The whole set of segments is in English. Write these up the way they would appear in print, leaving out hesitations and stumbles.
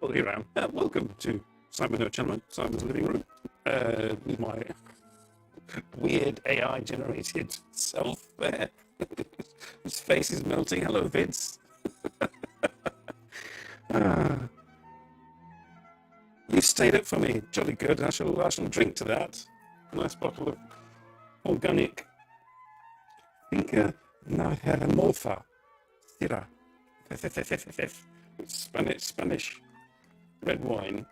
Well, here I am. Welcome to NoChaNoMa, Simon's living room, with my weird AI-generated self there. His face is melting. Hello, Vince. You stayed up for me. Jolly good. I shall drink to that. Nice bottle of organic Finca Morfa. Syrah. Spanish red wine.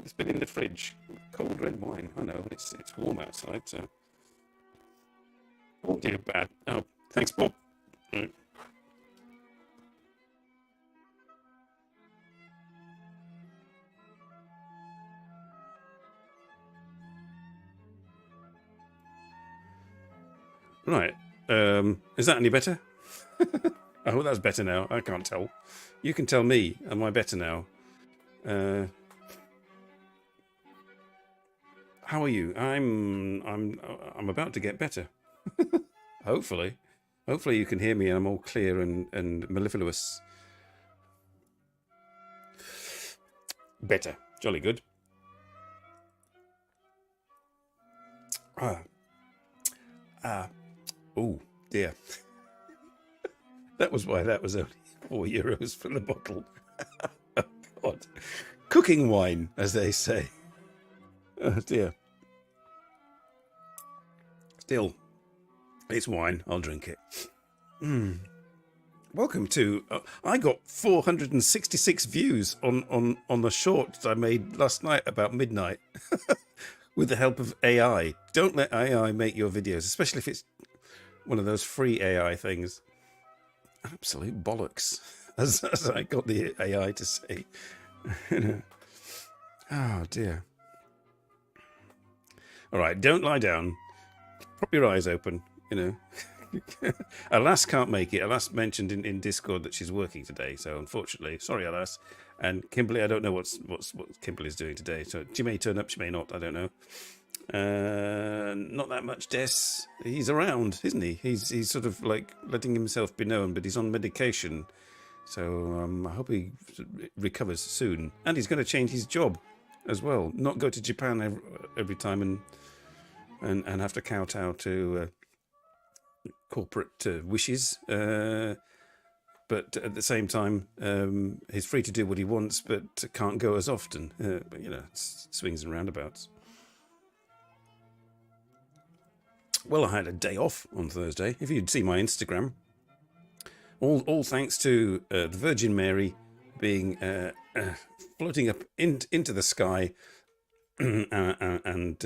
It's been in the fridge. Cold red wine. I know, it's warm outside, so. Oh dear, bad. Oh, thanks, Bob. Mm. Right. Is that any better? I hope that's better now. I can't tell. You can tell me. Am I better now? How are you? I'm about to get better. Hopefully. Hopefully you can hear me and I'm all clear and mellifluous. Better. Jolly good. Oh dear. That was why that was only €4 for the bottle. Oh, God. Cooking wine, as they say. Oh dear. Still, it's wine. I'll drink it. Welcome to. I got 466 views on the short I made last night about midnight, with the help of AI. Don't let AI make your videos, especially if it's one of those free AI things. Absolute bollocks, as I got the AI to say. Oh dear. All right, don't lie down. Prop your eyes open. Alas can't make it. Alas mentioned in Discord that she's working today, so unfortunately, sorry, Alas. And Kimberly, I don't know what Kimberly's doing today. So she may turn up, she may not. I don't know. Not that much. Des, he's around, isn't he? He's sort of like letting himself be known, but he's on medication. So I hope he recovers soon. And he's going to change his job as well. Not go to Japan every time and have to kowtow to corporate wishes. But at the same time, he's free to do what he wants, but can't go as often. But it's swings and roundabouts. Well, I had a day off on Thursday. If you'd see my Instagram, all thanks to the Virgin Mary being floating up into the sky and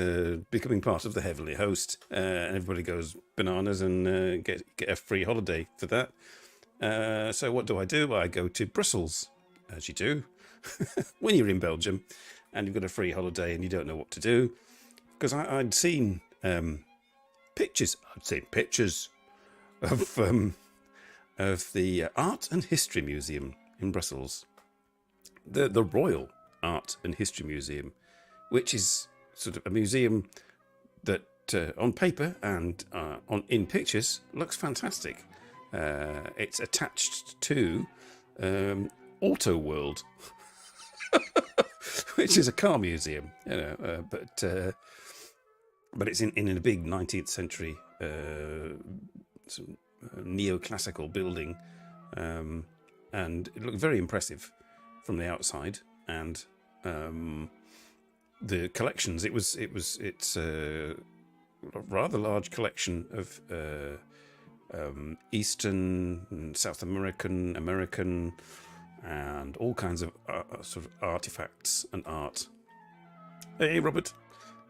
becoming part of the heavenly host. And everybody goes bananas and get a free holiday for that. So what do? I go to Brussels, as you do, when you're in Belgium and you've got a free holiday and you don't know what to do. Because I'd seen pictures. I'd seen pictures of the Art and History Museum in Brussels, the Royal Art and History Museum, which is sort of a museum that on paper and in pictures looks fantastic. It's attached to Auto World, which is a car museum, but it's in a big 19th century neoclassical building, and it looked very impressive from the outside. And the collections, it's a rather large collection of Eastern and South American, and all kinds of sort of artifacts and art. Hey, Robert.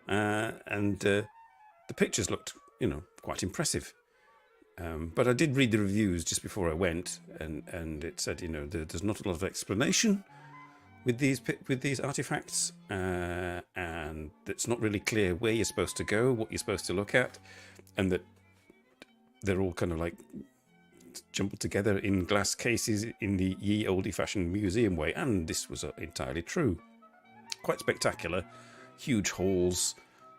And the pictures looked, quite impressive. But I did read the reviews just before I went, and it said, there's not a lot of explanation with these artifacts, and it's not really clear where you're supposed to go, what you're supposed to look at, and that they're all kind of like jumbled together in glass cases in the ye oldie-fashioned museum way. And this was entirely true. Quite spectacular. Huge halls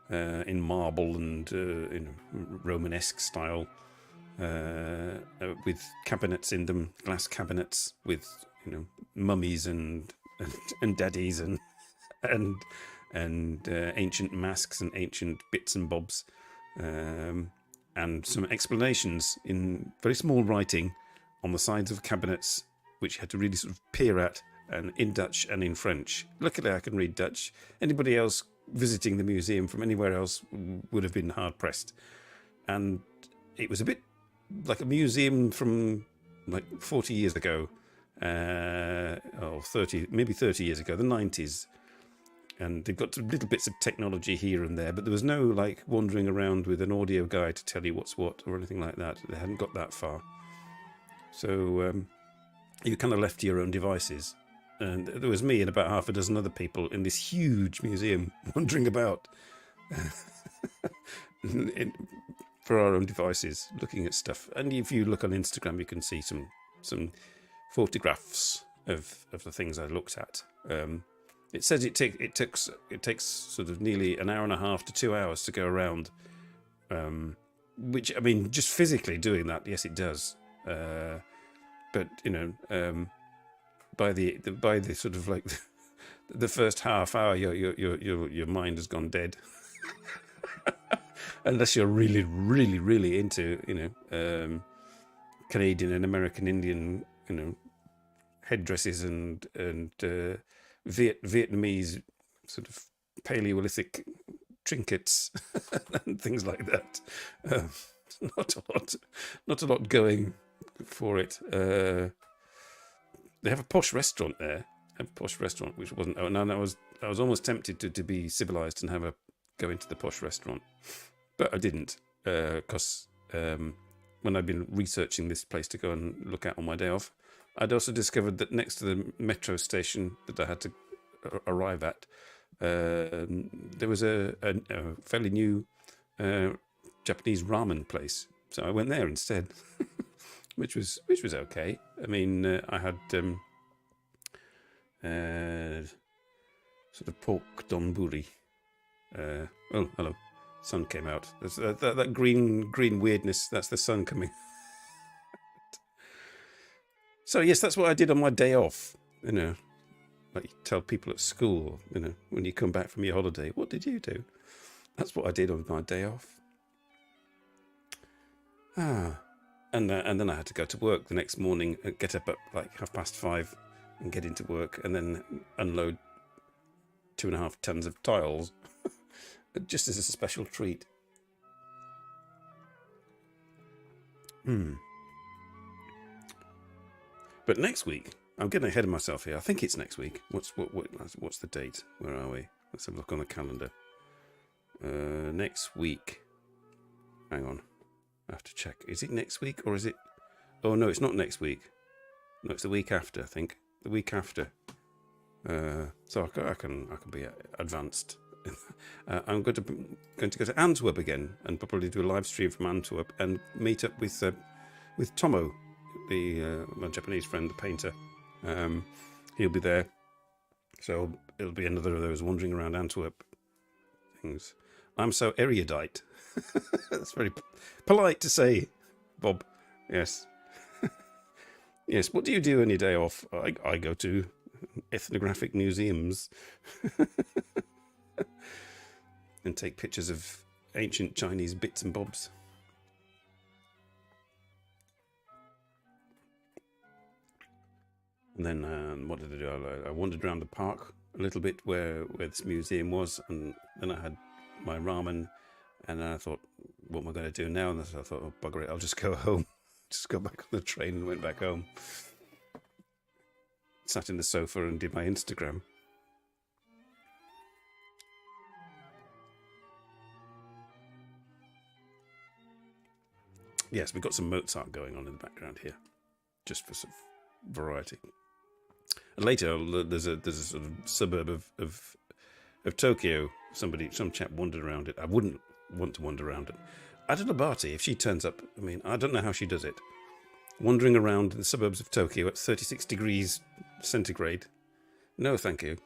in marble and in Romanesque style, with cabinets in them, glass cabinets with mummies and and daddies and ancient masks and ancient bits and bobs, and some explanations in very small writing on the sides of cabinets, which you had to really sort of peer at, and in Dutch and in French. Luckily, I can read Dutch. Anybody else visiting the museum from anywhere else would have been hard pressed. And it was a bit like a museum from like 40 years ago, or 30, maybe 30 years ago, the 90s. And they've got little bits of technology here and there, but there was no like wandering around with an audio guide to tell you what's what or anything like that. They hadn't got that far. So you kind of left to your own devices. And there was me and about half a dozen other people in this huge museum wandering about for our own devices, looking at stuff. And if you look on Instagram, you can see some photographs of the things I looked at. It says it takes sort of nearly an hour and a half to 2 hours to go around, which, I mean, just physically doing that, yes, it does. But you know, by the sort of like the first half hour, your mind has gone dead. Unless you're really, really, really into, you know, Canadian and American Indian, you know, headdresses and Vietnamese sort of Paleolithic trinkets and things like that. Not a lot going for it. They have a posh restaurant there. Which wasn't. Oh, no, I was almost tempted to be civilized and have a go into the posh restaurant, but I didn't, because when I'd been researching this place to go and look at on my day off, I'd also discovered that next to the metro station that I had to arrive at, there was a fairly new Japanese ramen place. So I went there instead, which was okay. I mean, I had sort of pork donburi. Oh, hello. Sun came out. That green weirdness, that's the sun coming. So yes, that's what I did on my day off. You know, like you tell people at school, you know, when you come back from your holiday, what did you do? That's what I did on my day off. And then I had to go to work the next morning, get up at like 5:30 and get into work, and then unload 2.5 tons of tiles, just as a special treat. But next week, I'm getting ahead of myself here. I think it's next week. What's the date? Where are we? Let's have a look on the calendar. Next week. Hang on. I have to check. Is it next week or is it? Oh no, it's not next week. No, it's the week after. I think the week after. So I can be advanced. I'm going to go to Antwerp again and probably do a live stream from Antwerp and meet up with Tomo, my Japanese friend, the painter. He'll be there, so it'll be another of those wandering around Antwerp things. I'm so erudite. That's very polite to say, Bob. Yes. Yes. What do you do on your day off? I go to ethnographic museums and take pictures of ancient Chinese bits and bobs. And then what did I do? I wandered around the park a little bit where this museum was, and then I had my ramen, and then I thought, what am I going to do now? And I thought, oh, bugger it, I'll just go home. Just go back on the train and went back home. Sat in the sofa and did my Instagram. Yes, we've got some Mozart going on in the background here, just for some variety. And later, there's a sort of suburb of Tokyo. Some chap wandered around it. I wouldn't want to wander around it. Adelabati, if she turns up, I mean, I don't know how she does it. Wandering around the suburbs of Tokyo at 36 degrees centigrade. No, thank you.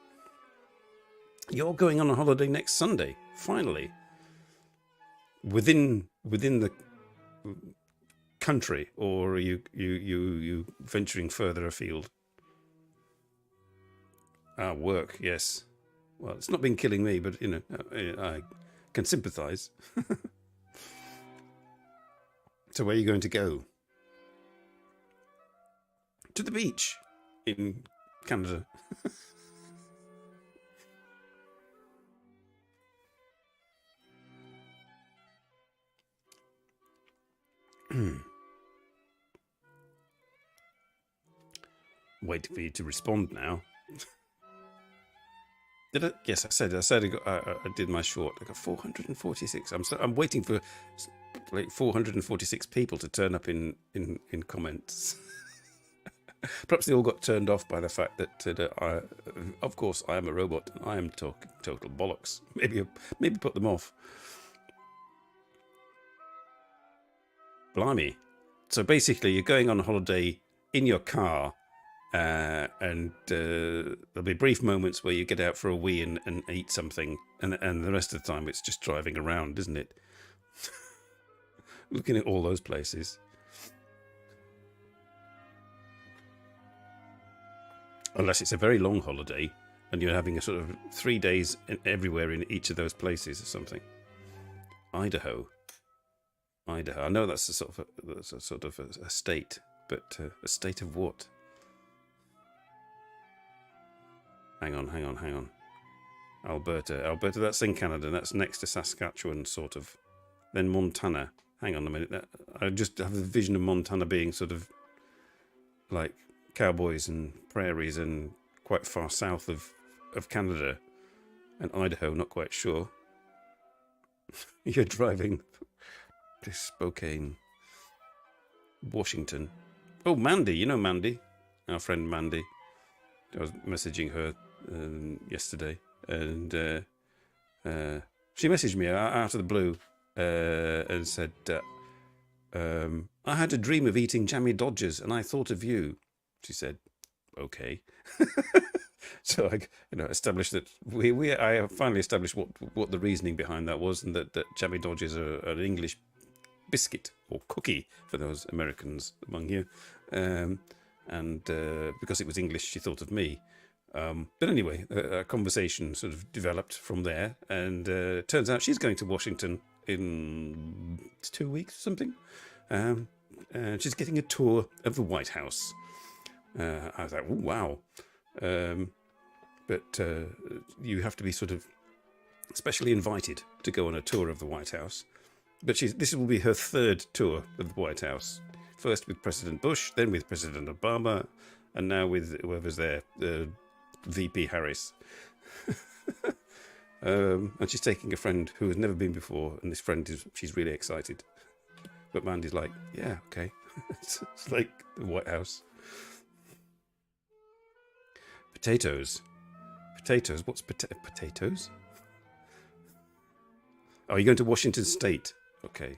You're going on a holiday next Sunday, finally. Within the country, or are you venturing further afield? Work, yes. Well, it's not been killing me, but, you know, I can sympathise. So where are you going to go? To the beach in Canada. Waiting for you to respond now. Did I? Yes, I said I did my short. I got 446. I'm waiting for like 446 people to turn up in comments. Perhaps they all got turned off by the fact that of course, I am a robot and I am talking total bollocks. Maybe put them off. Blimey! So basically, you're going on holiday in your car. And there'll be brief moments where you get out for a wee and eat something, and the rest of the time it's just driving around, isn't it? Looking at all those places. Unless it's a very long holiday and you're having a sort of 3 days everywhere in each of those places or something. Idaho. I know that's a sort of a state, but a state of what? Hang on. Alberta, that's in Canada. That's next to Saskatchewan, sort of. Then Montana. Hang on a minute. I just have the vision of Montana being sort of like cowboys and prairies and quite far south of Canada. And Idaho, not quite sure. You're driving to Spokane, Washington. Oh, Mandy. You know Mandy? Our friend Mandy. I was messaging her yesterday, and she messaged me out of the blue and said, I had a dream of eating jammy Dodgers and I thought of you. She said, okay. So I established that I finally established what the reasoning behind that was, and that jammy Dodgers are an English biscuit or cookie for those Americans among you. And because it was English, she thought of me. But anyway, a conversation sort of developed from there, and turns out she's going to Washington in 2 weeks or something. And she's getting a tour of the White House. I was like, oh, wow. But you have to be sort of specially invited to go on a tour of the White House. But this will be her third tour of the White House. First with President Bush, then with President Obama, and now with whoever's there, VP Harris. And she's taking a friend who has never been before, and this friend she's really excited. But Mandy's like, yeah, okay. It's like the White House. Potatoes. What's potatoes? Oh, you're going to Washington State. Okay.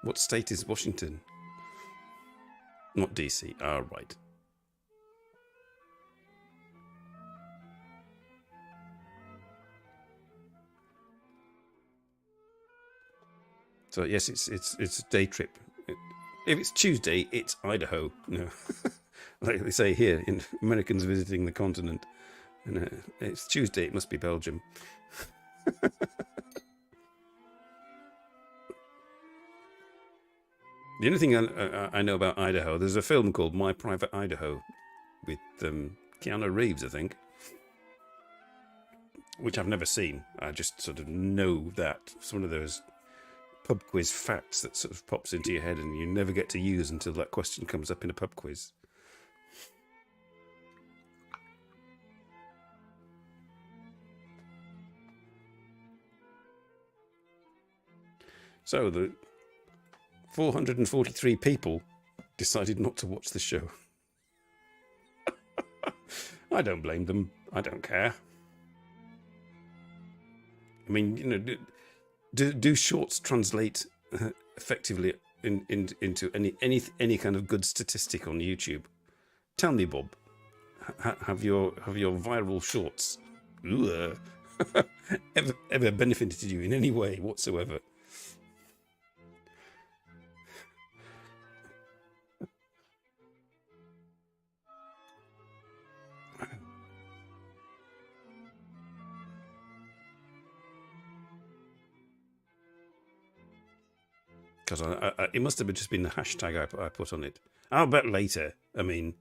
What state is Washington? Not DC. Ah, right. So yes, it's a day trip. If it's Tuesday, it's Idaho. No, like they say here in Americans visiting the continent. And it's Tuesday, it must be Belgium. The only thing I know about Idaho, there's a film called My Private Idaho with Keanu Reeves, I think, which I've never seen. I just sort of know that. It's one of those pub quiz facts that sort of pops into your head and you never get to use until that question comes up in a pub quiz. So the 443 people decided not to watch the show. I don't blame them. I don't care. I mean, do shorts translate effectively into any kind of good statistic on YouTube? Tell me, Bob. Have your viral shorts ever benefited you in any way whatsoever? Because it must have just been the hashtag I put on it. I'll bet later. I mean,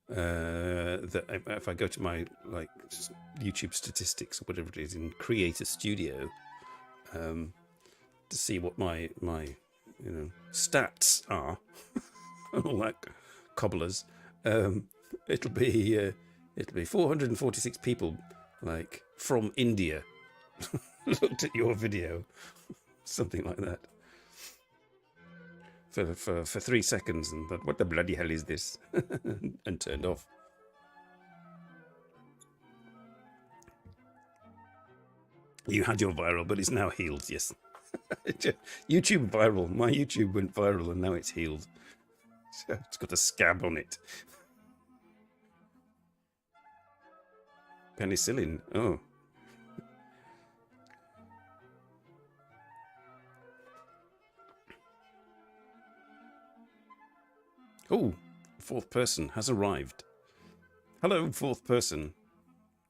that if I go to my like YouTube statistics or whatever it is in Creator Studio, to see what my stats are, and all that cobblers, it'll be 446 people like from India looked at your video, something like that. For 3 seconds and thought, what the bloody hell is this? And turned off. You had your viral, but it's now healed, yes. YouTube viral. My YouTube went viral and now it's healed. So it's got a scab on it. Penicillin. Oh. Oh, fourth person has arrived. Hello, fourth person.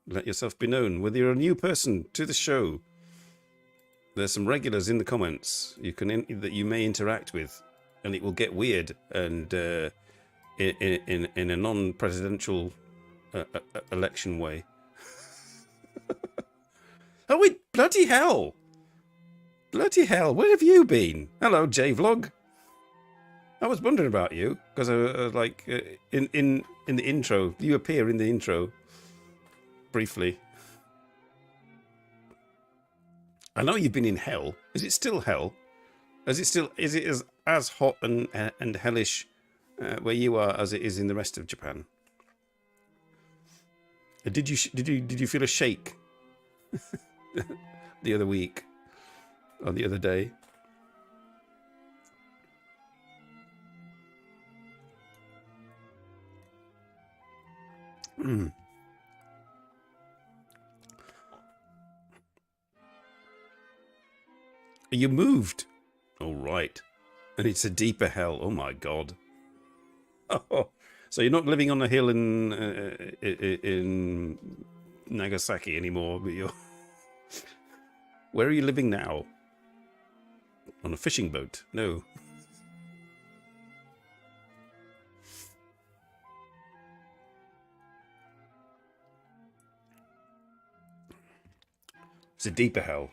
Let yourself be known. Whether you're a new person to the show, there's some regulars in the comments that you may interact with, and it will get weird and in a non-presidential election way. Oh, wait, bloody hell! Bloody hell! Where have you been? Hello, J-Vlog. I was wondering about you because in the intro, you appear in the intro briefly. I know you've been in hell. Is it still hell? Is it as hot and hellish where you are as it is in the rest of Japan? Did you feel a shake the other week or the other day? You moved. All right. And it's a deeper hell. Oh my God. Oh, so you're not living on a hill in Nagasaki anymore, but you're... Where are you living now? On a fishing boat? No. It's a deeper hell.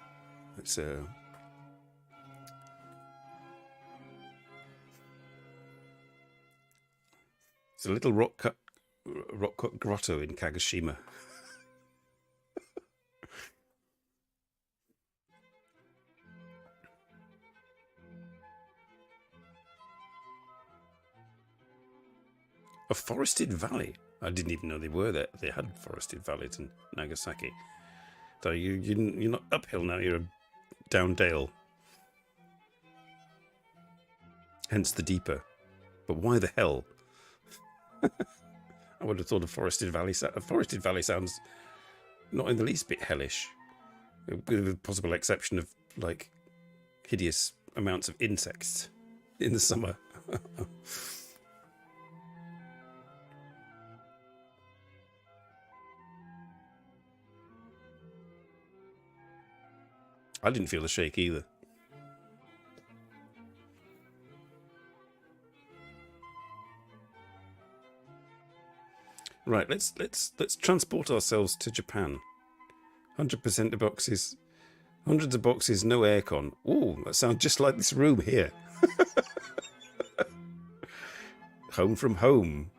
It's a... It's a little rock cut grotto in Kagoshima. A forested valley. I didn't even know they were there. They had forested valleys in Nagasaki. So you're not uphill now. You're down dale. Hence the deeper. But why the hell? I would have thought a forested valley sounds not in the least bit hellish, with the possible exception of like hideous amounts of insects in the summer. I didn't feel the shake either. Right, let's transport ourselves to Japan. 100% of boxes, hundreds of boxes, no aircon. Ooh, that sounds just like this room here. Home from home.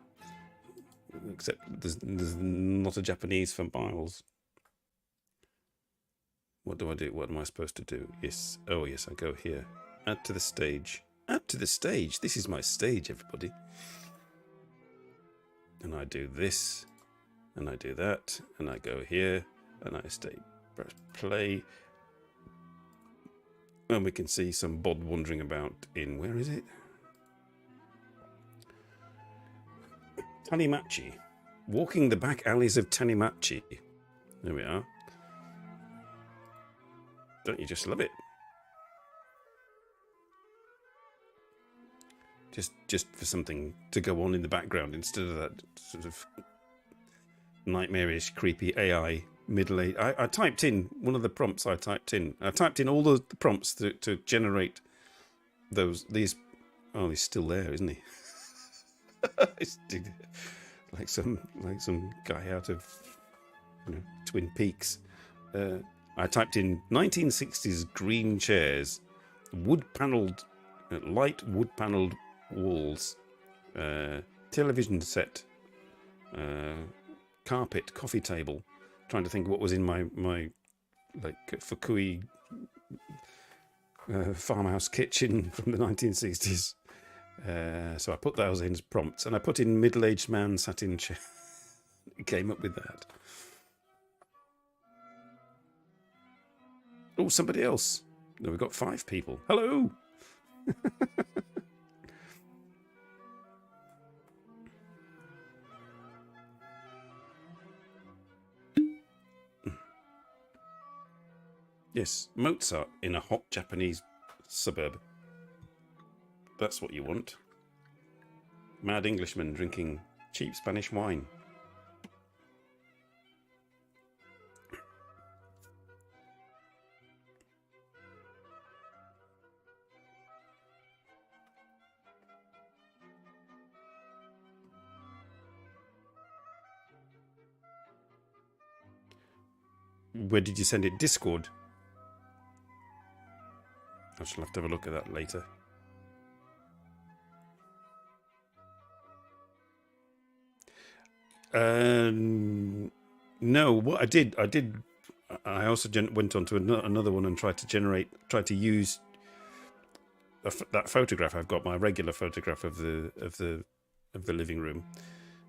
Except there's not a Japanese for miles. What do I do? What am I supposed to do? Yes. Oh, yes, I go here. Add to the stage. Add to the stage. This is my stage, everybody. And I do this, and I do that, and I go here, and I press play. And we can see some bod wandering about in, where is it? Tanimachi. Walking the back alleys of Tanimachi. There we are. Don't you just love it? Just for something to go on in the background instead of that sort of nightmarish, creepy AI middle-aged. I typed in one of the prompts I typed in all the prompts to generate these. Oh, he's still there, isn't he? like some guy out of Twin Peaks. I typed in 1960s green chairs, light wood panelled walls, television set, carpet, coffee table. Trying to think what was in my like Fukui farmhouse kitchen from the 1960s. So I put those in as prompts, and I put in middle-aged man sat in chair. It came up with that. Oh, somebody else. No, we've got 5 people. Hello. Yes, Mozart in a hot Japanese suburb. That's what you want. Mad Englishman drinking cheap Spanish wine. Where did you send it? Discord? I shall have to have a look at that later. No, what I did. I also went on to another one and tried to use that photograph I've got, my regular photograph of the living room,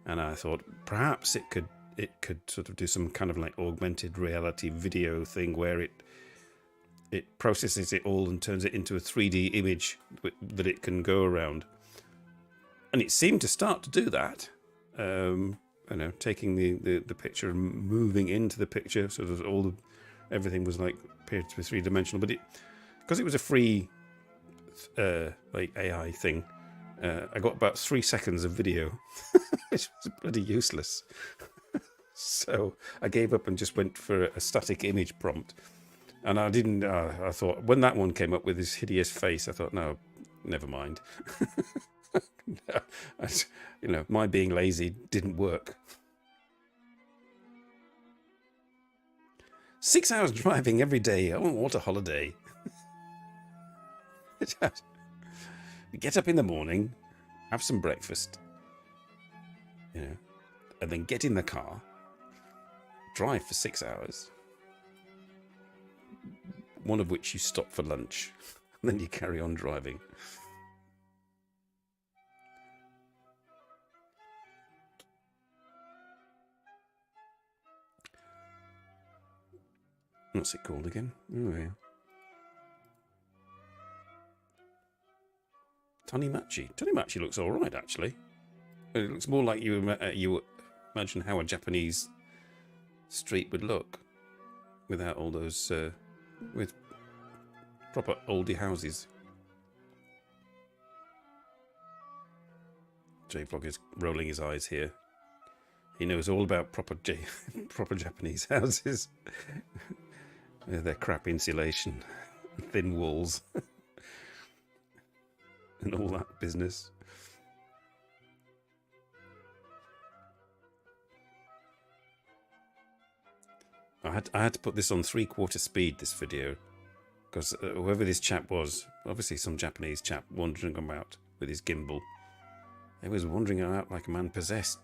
and I thought perhaps it could sort of do some kind of like augmented reality video thing where it processes it all and turns it into a 3D image that it can go around, and it seemed to start to do that. Taking the picture and moving into the picture, sort of everything was like appeared to be 3-dimensional, but because it was a free like AI thing, I got about 3 seconds of video, which was bloody useless. So I gave up and just went for a static image prompt, and I didn't. I thought when that one came up with his hideous face, I thought, no, never mind. My being lazy didn't work. 6 hours driving every day. Oh, what a holiday. Get up in the morning, have some breakfast, and then get in the car, drive for 6 hours, one of which you stop for lunch, and then you carry on driving. What's it called again? Oh, yeah. Tanimachi looks all right, actually. It looks more like you imagine how a Japanese street would look without all those with proper oldie houses. J-Vlog is rolling his eyes here. He knows all about proper Japanese houses. Their crap insulation, thin walls, and all that business. I had to put this on 3/4 speed, this video, because whoever this chap was, obviously some Japanese chap wandering about with his gimbal. He was wandering about like a man possessed,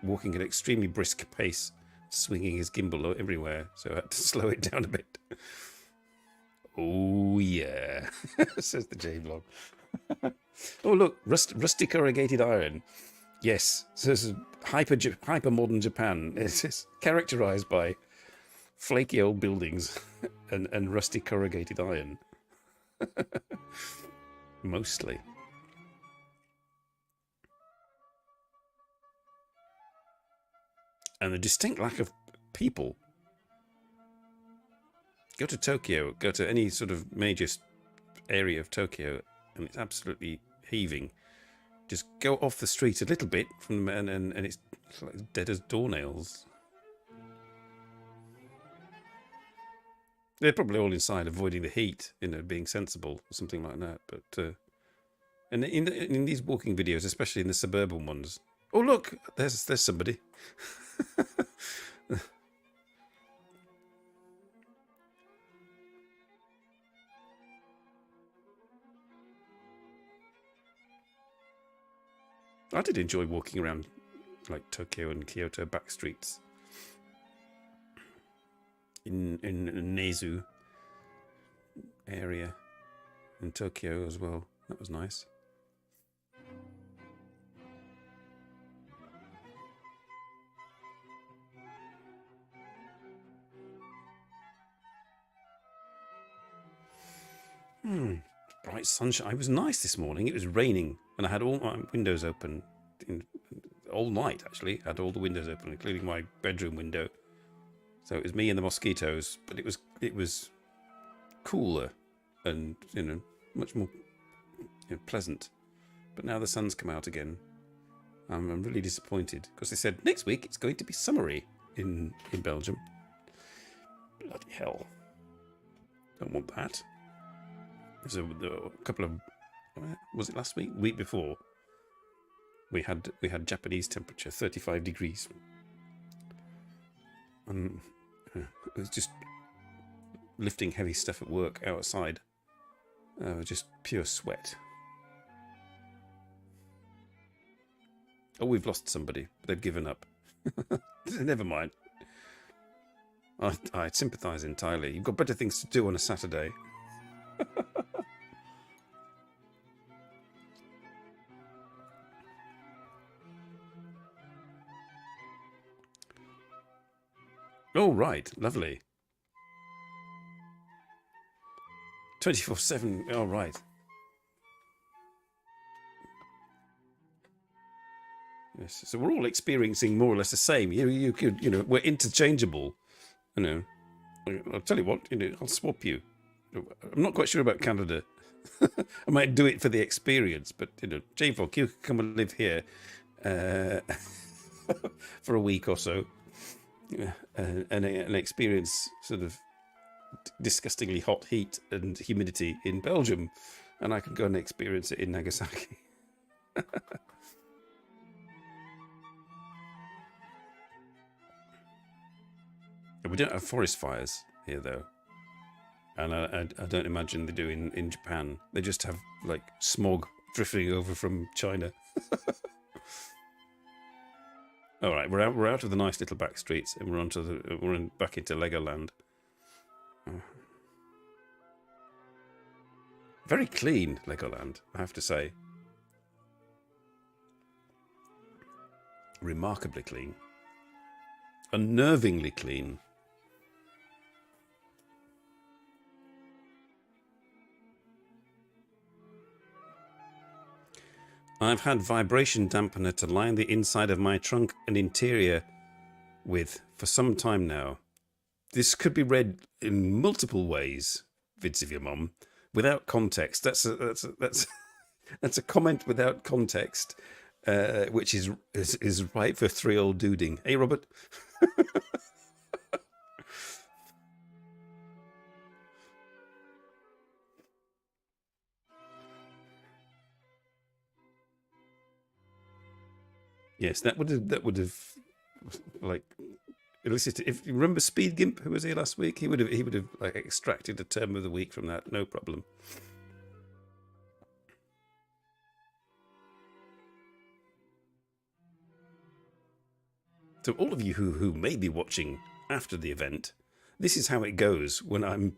walking at an extremely brisk pace, swinging his gimbal everywhere, so I had to slow it down a bit. Oh yeah, says the J-Vlog. Oh look, rusty corrugated iron. Yes, so this is hyper modern Japan. It's characterized by flaky old buildings and rusty corrugated iron. Mostly. And a distinct lack of people. Go to Tokyo, go to any sort of major area of Tokyo, and it's absolutely heaving. Just go off the street a little bit from and it's like dead as doornails. They're probably all inside, avoiding the heat, being sensible or something like that. But and in these walking videos, especially in the suburban ones, oh look, there's somebody. I did enjoy walking around like Tokyo and Kyoto back streets in Nezu area in Tokyo as well. That was nice. Bright sunshine. It was nice this morning. It was raining, and I had all my windows open all night. Actually, I had all the windows open, including my bedroom window. So it was me and the mosquitoes, but it was cooler and much more pleasant. But now the sun's come out again. I'm really disappointed because they said next week it's going to be summery in Belgium. Bloody hell! Don't want that. There's a couple of, was it last week? Week before, we had Japanese temperature, 35 degrees, and it was just lifting heavy stuff at work outside. Just pure sweat. Oh, we've lost somebody. They've given up. Never mind. I sympathise entirely. You've got better things to do on a Saturday. Oh, right. Lovely. 24/7. Oh, right. Yes. So we're all experiencing more or less the same. You could, we're interchangeable. I'll tell you what, I'll swap you. I'm not quite sure about Canada. I might do it for the experience, but J-Folk, you can come and live here for a week or so, and experience sort of disgustingly hot heat and humidity in Belgium, and I can go and experience it in Nagasaki. We don't have forest fires here, though. And I don't imagine they do in Japan. They just have, like, smog drifting over from China. All right, we're out of the nice little back streets, and we're back into Legoland. Very clean, Legoland, I have to say. Remarkably clean. Unnervingly clean. I've had vibration dampener to line the inside of my trunk and interior with for some time now. This could be read in multiple ways, Vids of Your Mum, without context. That's a comment without context, which is right for 3-old duding. Hey, Robert. Yes, that would have like elicited. If you remember Speed Gimp, who was here last week, he would have like extracted a term of the week from that, no problem. So all of you who may be watching after the event, this is how it goes when I've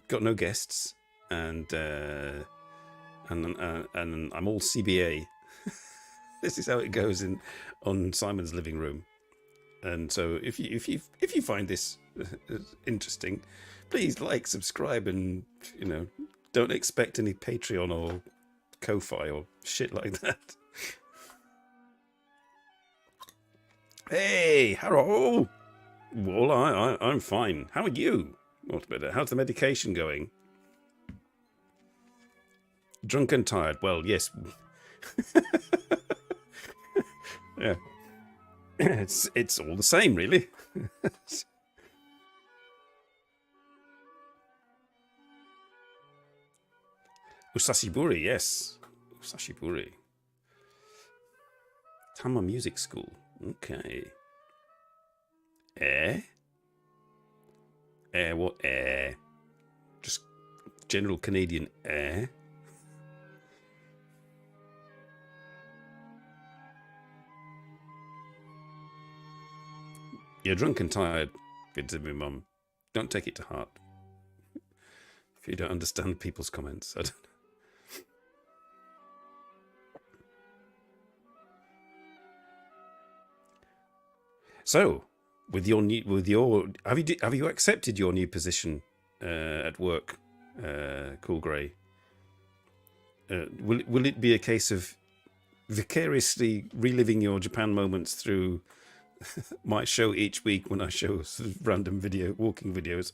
got no guests and I'm all CBA. This is how it goes on Simon's living room. And so if you find this interesting, please like, subscribe, and don't expect any Patreon or Ko-Fi or shit like that. Hey, hello. Well, I'm fine. How are you? What's better? How's the medication going? Drunk and tired. Well, yes. Yeah, it's all the same, really. Usashiburi, yes. Usashiburi. Tama Music School. Okay. Air? Air, what air? Just general Canadian air? You're drunk and tired, good to me, Mum. Don't take it to heart. If you don't understand people's comments, I don't know. So, have you accepted your new position at work, Cool Grey? Will it be a case of vicariously reliving your Japan moments through my show each week when I show sort of random walking videos?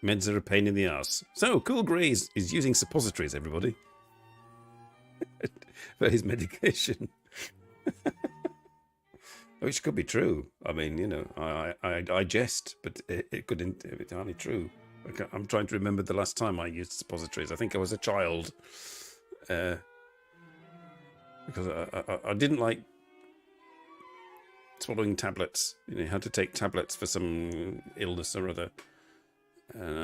Meds are a pain in the ass. So, Cool Grey is using suppositories, everybody, for his medication. Which could be true. I mean, you know, I jest, but it could be entirely true. I'm trying to remember the last time I used suppositories. I think I was a child. Because I didn't like swallowing tablets. You know, you had to take tablets for some illness or other. And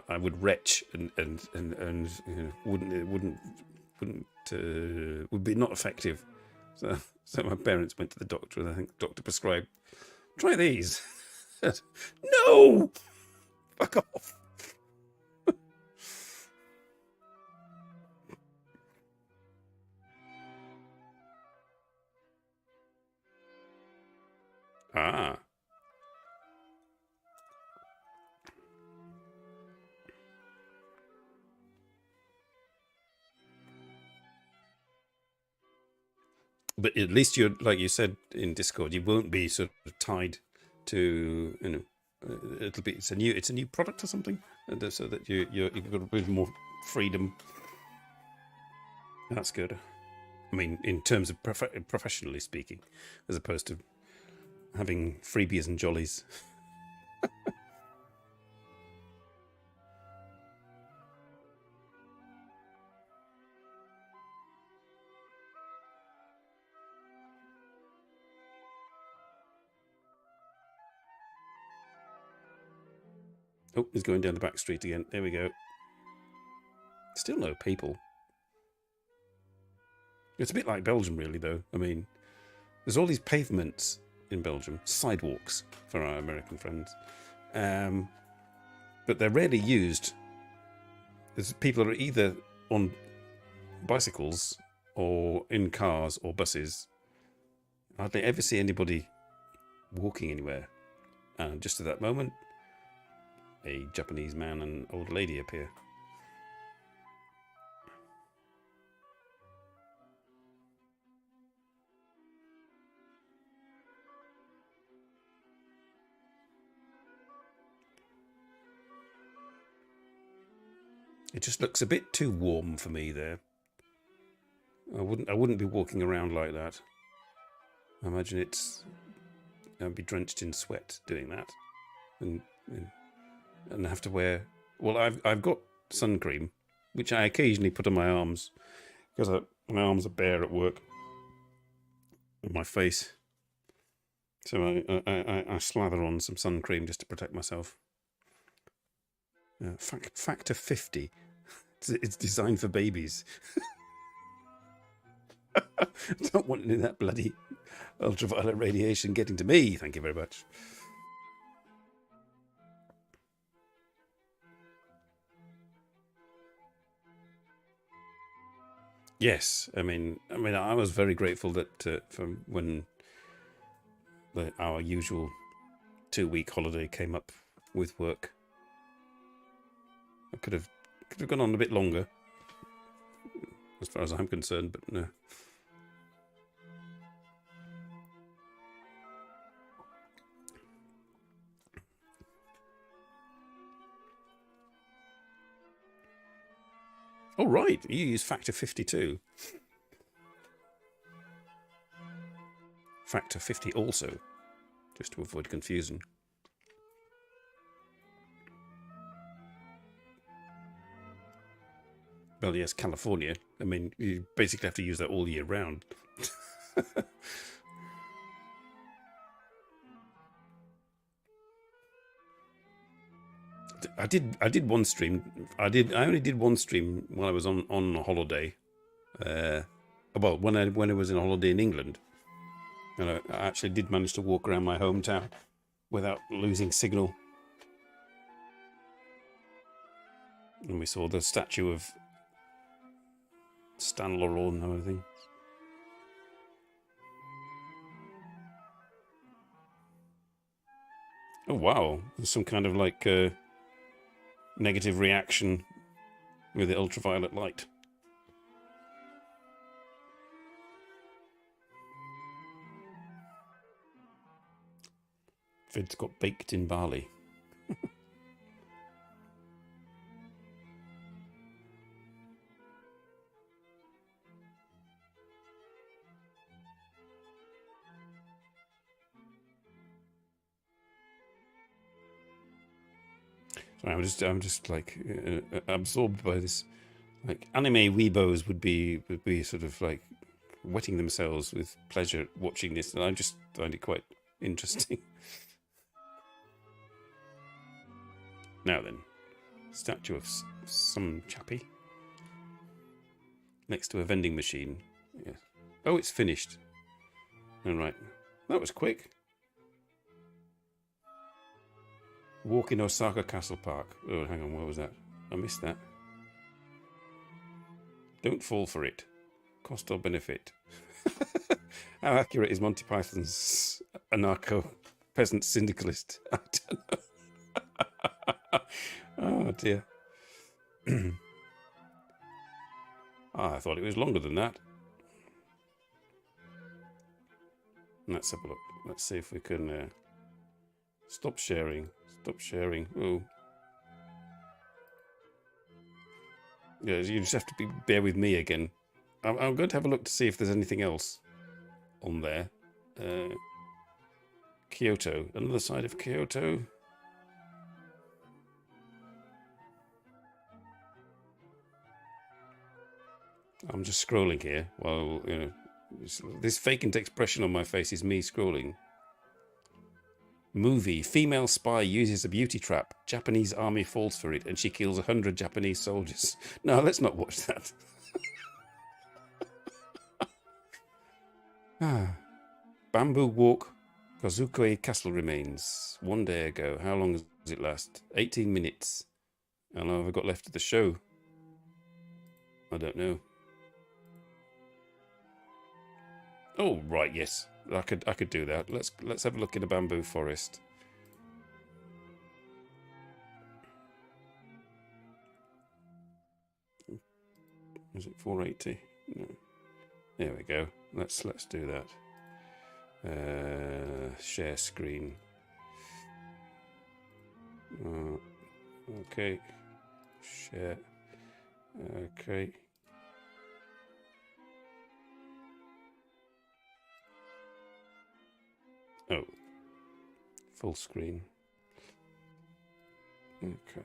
I would retch and you know, would be not effective. So my parents went to the doctor, and I think the doctor prescribed, try these. No, fuck off. Ah. But at least you're, like you said in Discord, you won't be sort of tied to, you know, it's a new product or something, so that you've got a bit more freedom. That's good. I mean, in terms of professionally speaking, as opposed to having freebies and jollies. Oh, he's going down the back street again. There we go. Still no people. It's a bit like Belgium, really, though. I mean, there's all these pavements in Belgium, sidewalks for our American friends, but they're rarely used. People are either on bicycles or in cars or buses. I hardly ever see anybody walking anywhere. And just at that moment, a Japanese man and old lady appear. It just looks a bit too warm for me there. I wouldn't be walking around like that. I imagine I'd be drenched in sweat doing that, and have to wear. Well, I've got sun cream, which I occasionally put on my arms because my arms are bare at work, and my face. So I slather on some sun cream just to protect myself. Factor 50. It's designed for babies. I don't want any of that bloody ultraviolet radiation getting to me. Thank you very much. Yes, I mean, I was very grateful that from when our usual 2-week holiday came up with work, I could have gone on a bit longer, as far as I'm concerned, but no. Oh, Oh, right. You use factor 52. Factor 50 also, just to avoid confusion. Well, yes, California. I mean, you basically have to use that all year round. I did one stream. I only did one stream while I was on holiday. Well, when I was on holiday in England, and I actually did manage to walk around my hometown without losing signal. And we saw the statue of Stan Laurel and everything. Oh wow! There's some kind of like negative reaction with the ultraviolet light. Vid's got baked in barley. Sorry, I'm just like absorbed by this. Like anime weebos would be sort of like wetting themselves with pleasure watching this, and I just find it quite interesting. Now then, statue of some chappie next to a vending machine. Yeah. Oh, it's finished. All right, that was quick. Walk in Osaka Castle Park. Oh, hang on, where was that? I missed that. Don't fall for it. Cost or benefit. How accurate is Monty Python's anarcho-peasant syndicalist? I don't know. Oh, dear. I thought it was longer than that. Let's have a look. Let's see if we can... Stop sharing. Stop sharing. Oh. Yeah, you just have to bear with me again. I'm going to have a look to see if there's anything else on there. Kyoto. Another side of Kyoto. I'm just scrolling here while, you know, this vacant expression on my face is me scrolling. Movie. Female spy uses a beauty trap. Japanese army falls for it and she kills 100 Japanese soldiers. No, let's not watch that. Bamboo Walk. Kazukoi Castle remains. 1 day ago. How long does it last? 18 minutes. How long have I got left of the show? I don't know. Oh, right, yes. I could do that. Let's have a look in a bamboo forest. Is it 480? No. There we go. Let's do that. Share screen. Okay. Share. Okay. Oh, full screen. Okay.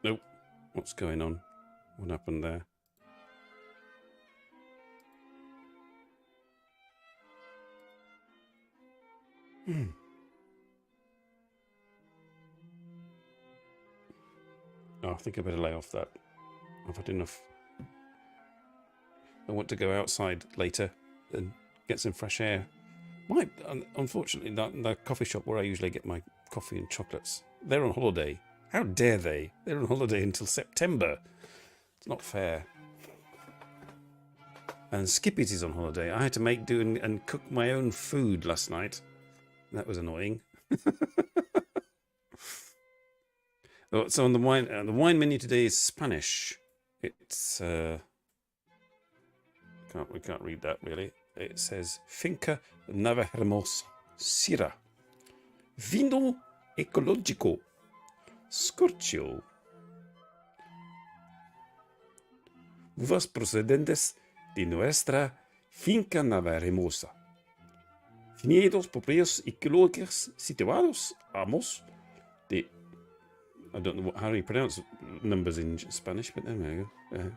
Nope. What's going on? What happened there? Oh, I think I better lay off that. I've had enough. I want to go outside later and get some fresh air. Unfortunately, the coffee shop where I usually get my coffee and chocolates, they're on holiday. How dare they? They're on holiday until September. It's not fair. And Skippy's is on holiday. I had to make do and cook my own food last night. That was annoying. So on the wine menu today is Spanish. It's We can't read that really. It says Finca Nova Hermosa Syrah. Vino ecológico. Scorcio. Uvas procedentes de nuestra Finca Nova Hermosa. Viñedos propios ecológicos situados amos de... I don't know how you pronounce numbers in Spanish, but there we go.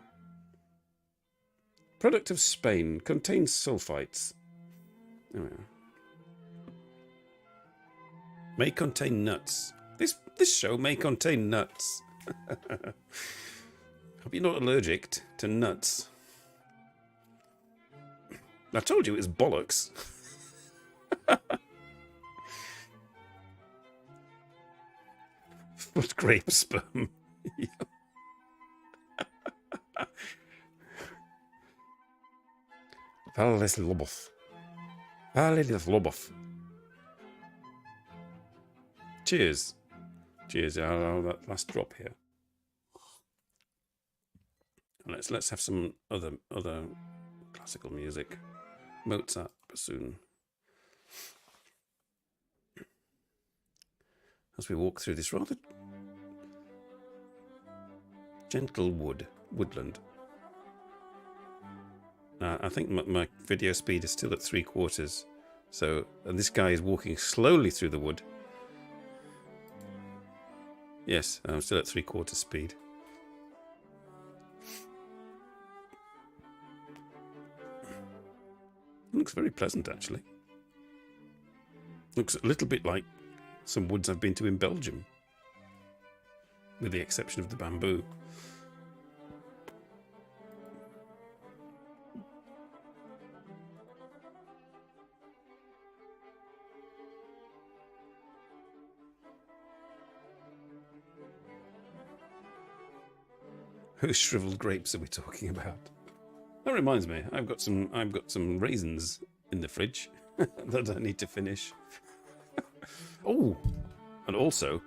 Product of Spain. Contains sulfites. There we are. May contain nuts. This show may contain nuts. Hope you're not allergic to nuts. I told you it was bollocks. What grape sperm? Vales Lobov. Vales Lobov. Cheers. Cheers. I'll that last drop here. Let's have some other classical music. Mozart bassoon. As we walk through this rather gentle woodland. I think my video speed is still at 3/4. So, and this guy is walking slowly through the wood. Yes, I'm still at 3/4 speed. It looks very pleasant, actually. Looks a little bit like some woods I've been to in Belgium, with the exception of the bamboo. Whose shriveled grapes are we talking about? That reminds me, I've got some raisins in the fridge that I need to finish. Oh, and also,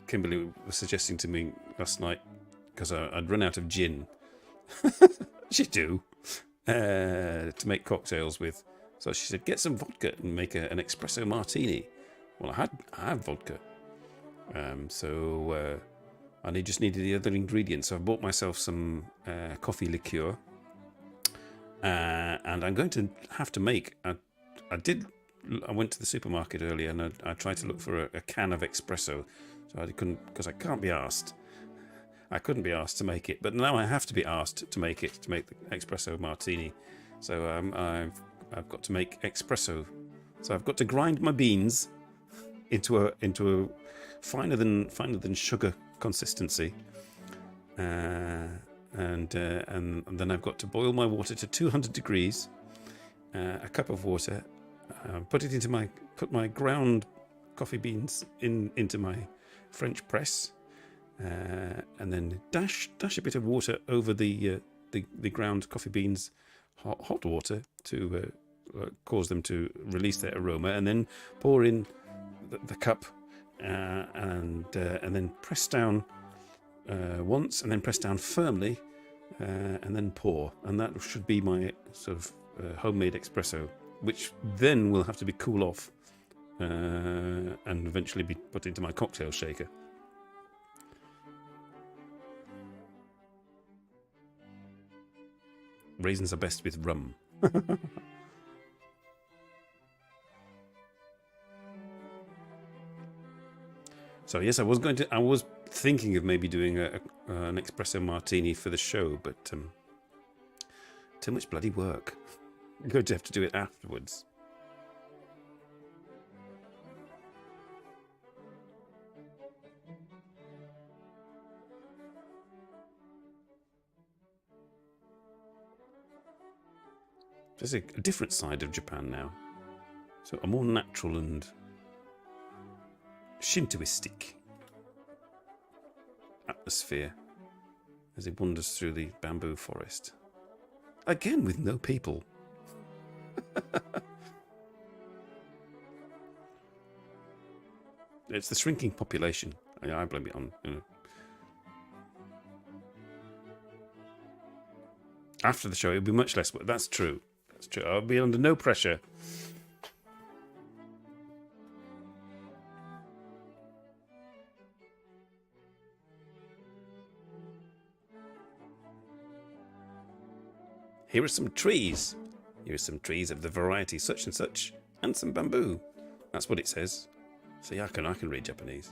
Kimberly was suggesting to me last night, because I'd run out of gin, as you do, to make cocktails with. So she said, get some vodka and make an espresso martini. Well, I had vodka, so I just needed the other ingredients. So I bought myself some coffee liqueur, and I'm going to have to make. I went to the supermarket earlier and I tried to look for a can of espresso, so I couldn't, because I can't be asked. I couldn't be asked to make it, but now I have to be asked to make it, to make the espresso martini. So I've got to make espresso. So I've got to grind my beans into a finer than sugar consistency, and then I've got to boil my water to 200 degrees, a cup of water. Put my ground coffee beans into my French press, and then dash a bit of water over the ground coffee beans, hot water, to cause them to release their aroma, and then pour in the cup, and then press down once, and then press down firmly, and then pour, and that should be my sort of homemade espresso, which then will have to be cool off and eventually be put into my cocktail shaker. Raisins are best with rum. So yes, I was thinking of maybe doing an espresso martini for the show, but too much bloody work. I'm going to have to do it afterwards. There's a different side of Japan now. So a more natural and Shintoistic atmosphere as it wanders through the bamboo forest. Again, with no people. It's the shrinking population. I blame it on, After the show, it'll be much less work. That's true. That's true. I'll be under no pressure. Here are some trees. Here are some trees of the variety such and such, and some bamboo. That's what it says. See, I can read Japanese.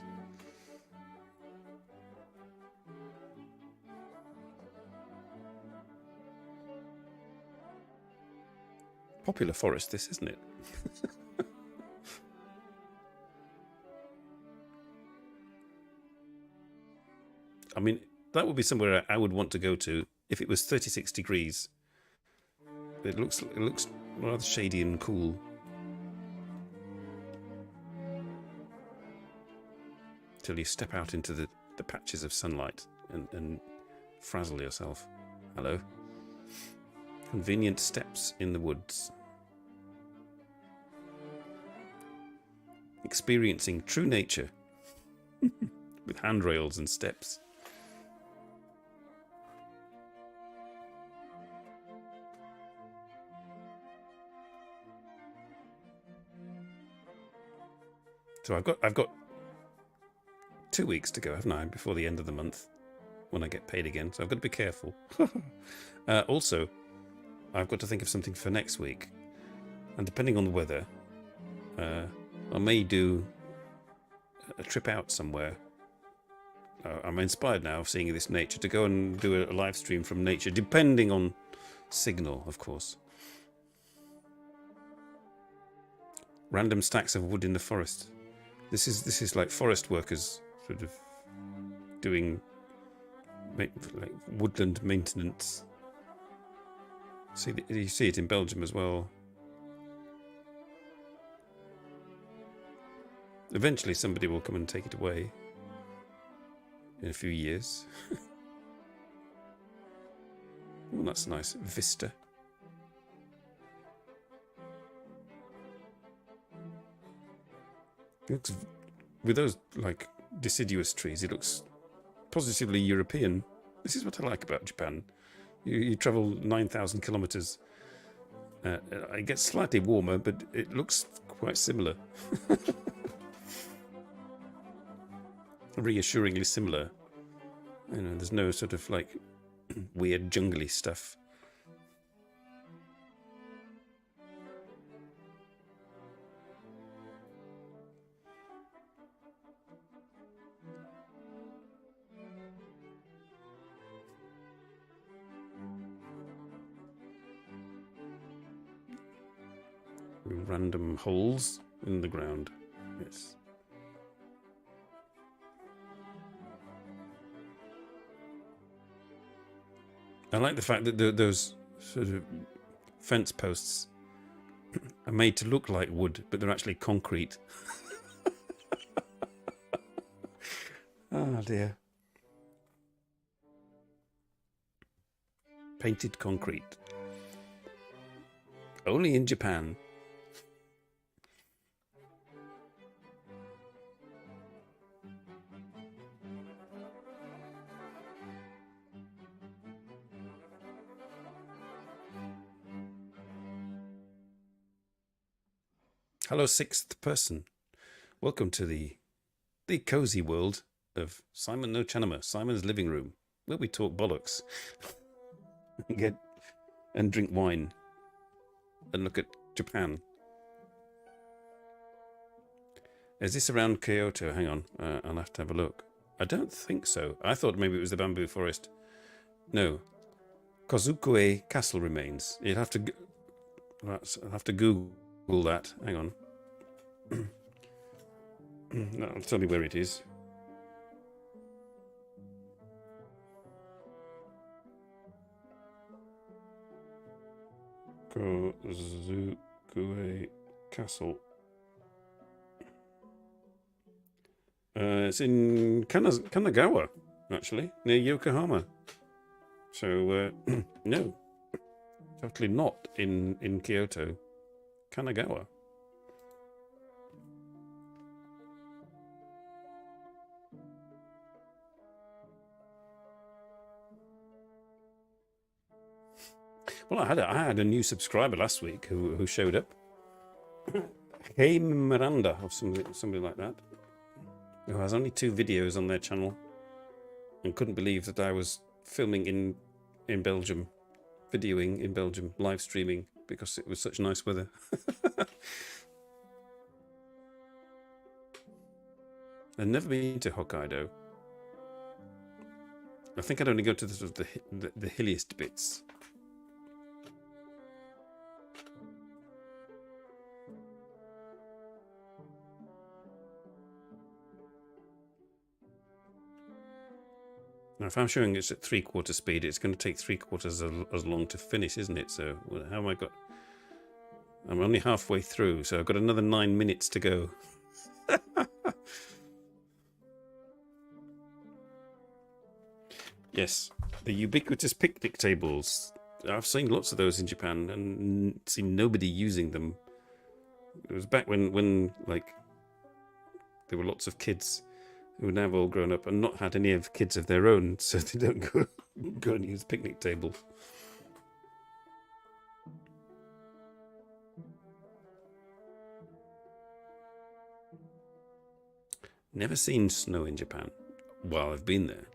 Popular forest, this, isn't it? I mean, that would be somewhere I would want to go to if it was 36 degrees. It looks rather shady and cool. Till you step out into the patches of sunlight and frazzle yourself. Hello. Convenient steps in the woods. Experiencing true nature with handrails and steps. So I've got 2 weeks to go, haven't I, before the end of the month when I get paid again. So I've got to be careful. Also, I've got to think of something for next week, and depending on the weather, I may do a trip out somewhere. I'm inspired now of seeing this nature to go and do a live stream from nature, depending on signal, of course. Random stacks of wood in the forest. This is like forest workers sort of doing like woodland maintenance. See, you see it in Belgium as well. Eventually somebody will come and take it away in a few years. Oh, that's nice. Vista. It looks, with those like deciduous trees, it looks positively European. This is what I like about Japan. You travel 9,000 kilometers. It gets slightly warmer, but it looks quite similar. Reassuringly similar. You know, there's no sort of like weird jungly stuff. Random holes in the ground. Yes. I like the fact that those sort of fence posts are made to look like wood, but they're actually concrete. Oh dear. Painted concrete. Only in Japan. Hello, sixth person. Welcome to the cozy world of Simon NoChaNoMa, Simon's living room, where we talk bollocks and drink wine and look at Japan. Is this around Kyoto? Hang on, I'll have to have a look. I don't think so. I thought maybe it was the bamboo forest. No. Kozukue Castle remains. You'd have to. I'll have to Google that. Hang on. That'll tell me where it is. Kozukue Castle. It's in Kanagawa, actually, near Yokohama. So, no, totally not in Kyoto. Kanagawa. Well, I had a new subscriber last week who showed up. Hey Miranda, or somebody like that, who has only 2 videos on their channel, and couldn't believe that I was filming in Belgium, videoing in Belgium, live streaming because it was such nice weather. I've never been to Hokkaido. I think I'd only go to the sort of the hilliest bits. Now, if I'm showing it's at 3/4 speed, it's going to take 3/4 as long to finish, isn't it? So how am I got? I'm only halfway through, so I've got another 9 minutes to go. Yes, the ubiquitous picnic tables. I've seen lots of those in Japan and seen nobody using them. It was back when like there were lots of kids who are now all grown up and not had any of kids of their own, so they don't go and use picnic tables. Never seen snow in Japan while I've been there.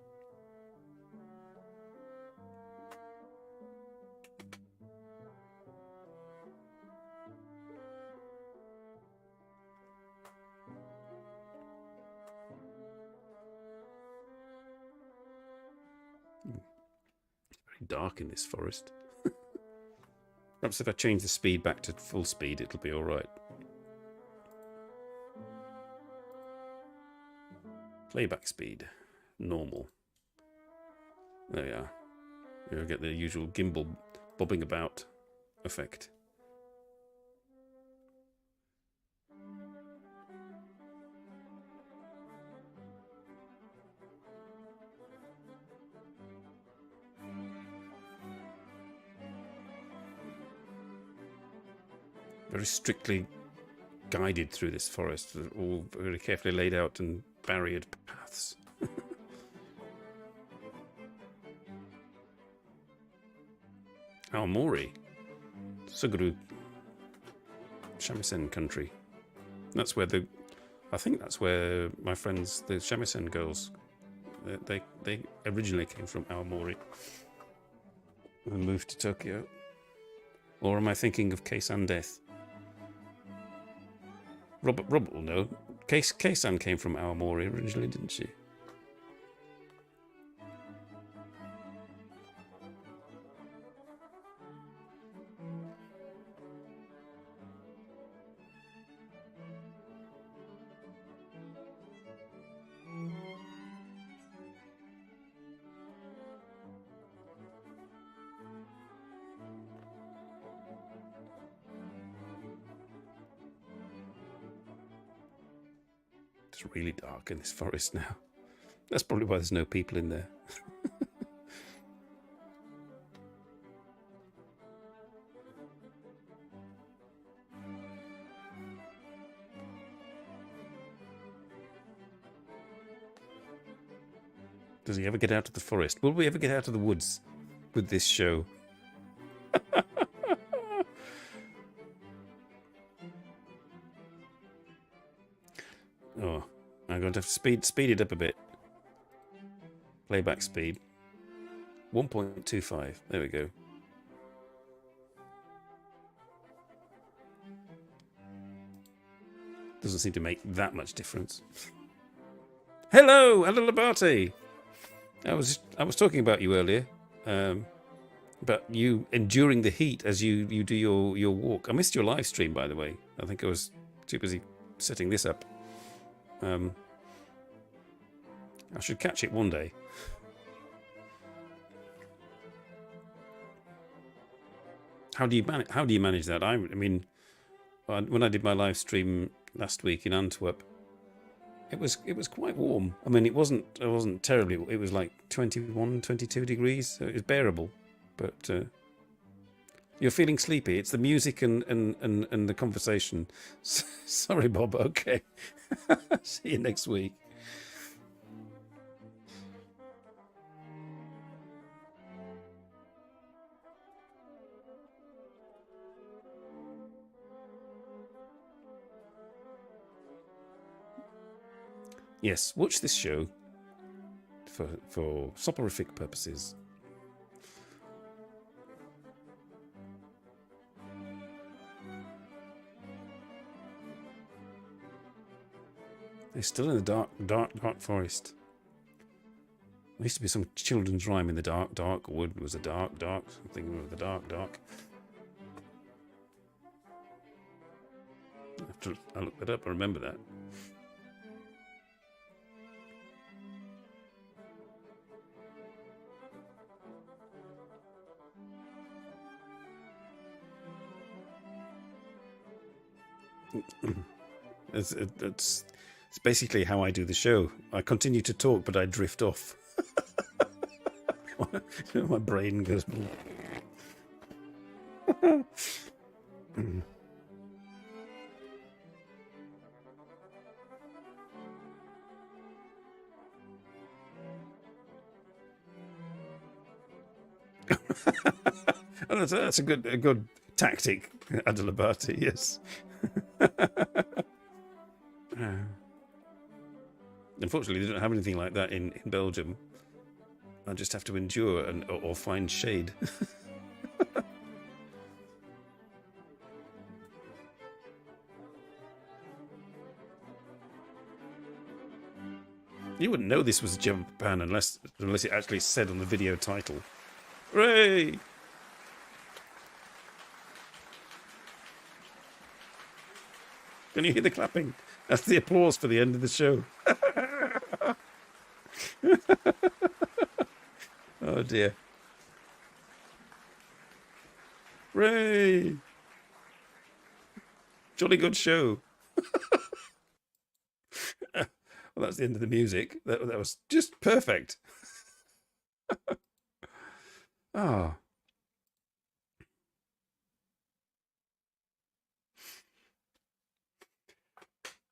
Dark in this forest. Perhaps if I change the speed back to full speed, it'll be all right. Playback speed, normal. There we are. You'll get the usual gimbal bobbing about effect. Very strictly guided through this forest, all very carefully laid out and barriered paths. Aomori, Suguru, shamisen country. That's where I think that's where my friends, the shamisen girls, they originally came from Aomori and moved to Tokyo. Or am I thinking of Keisan Death? Robert will know. Keisan came from Aomori originally, didn't she? It's really dark in this forest now. That's probably why there's no people in there. Does he ever get out of the forest? Will we ever get out of the woods with this show? Oh, I'm going to have to speed it up a bit. Playback speed. 1.25. There we go. Doesn't seem to make that much difference. Hello, Labate. I was talking about you earlier, about you enduring the heat as you do your walk. I missed your live stream, by the way. I think I was too busy setting this up. I should catch it one day. How do you manage that? I mean, when I did my live stream last week in Antwerp, it was quite warm. I mean, it wasn't terribly. It was like 21, 22 degrees. So it was bearable, but you're feeling sleepy. It's the music and the conversation. Sorry, Bob. Okay. See you next week. Yes, watch this show for soporific purposes. They're still in the dark forest. There used to be some children's rhyme in the dark wood was a dark. I'm thinking of the dark. I look that up. I remember that. It's basically how I do the show. I continue to talk, but I drift off. My brain goes. Oh, that's a good tactic, Adalabati. Yes. Unfortunately, they don't have anything like that in Belgium. I just have to endure or find shade. You wouldn't know this was Japan unless it actually said on the video title. Hooray! Can you hear the clapping? That's the applause for the end of the show. Oh dear. Hooray! Jolly good show. Well, that's the end of the music. That was just perfect. Ah.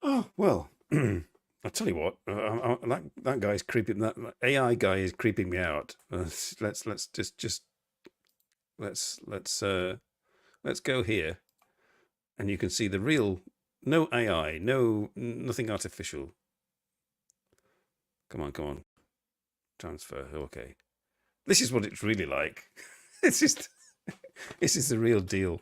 Oh well. I'll tell you what. That guy's creeping. That AI guy is creeping me out. Let's go here, and you can see the real. No AI. Nothing artificial. Come on. Transfer. Okay. This is what it's really like. This is the real deal.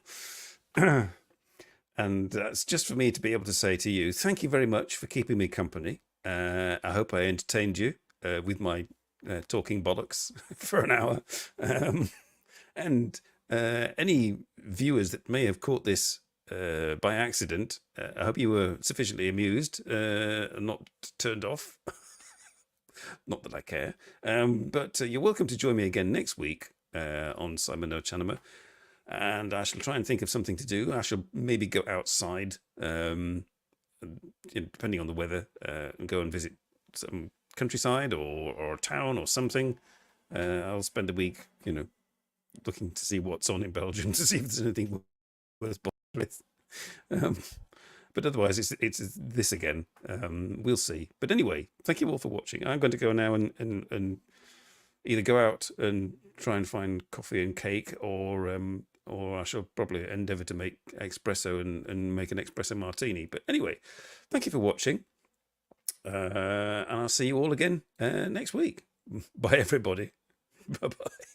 And that's just for me to be able to say to you, thank you very much for keeping me company. I hope I entertained you with my talking bollocks for an hour. And any viewers that may have caught this by accident, I hope you were sufficiently amused and not turned off. Not that I care. But you're welcome to join me again next week on NoChaNoMa. And I shall try and think of something to do. I shall maybe go outside, depending on the weather, and go and visit some countryside or a town or something. I'll spend a week, looking to see what's on in Belgium to see if there's anything worth bothering with. But otherwise, it's this again. We'll see. But anyway, thank you all for watching. I'm going to go now and either go out and try and find coffee and cake, or I shall probably endeavour to make espresso and make an espresso martini. But anyway, thank you for watching. And I'll see you all again next week. Bye, everybody. Bye-bye.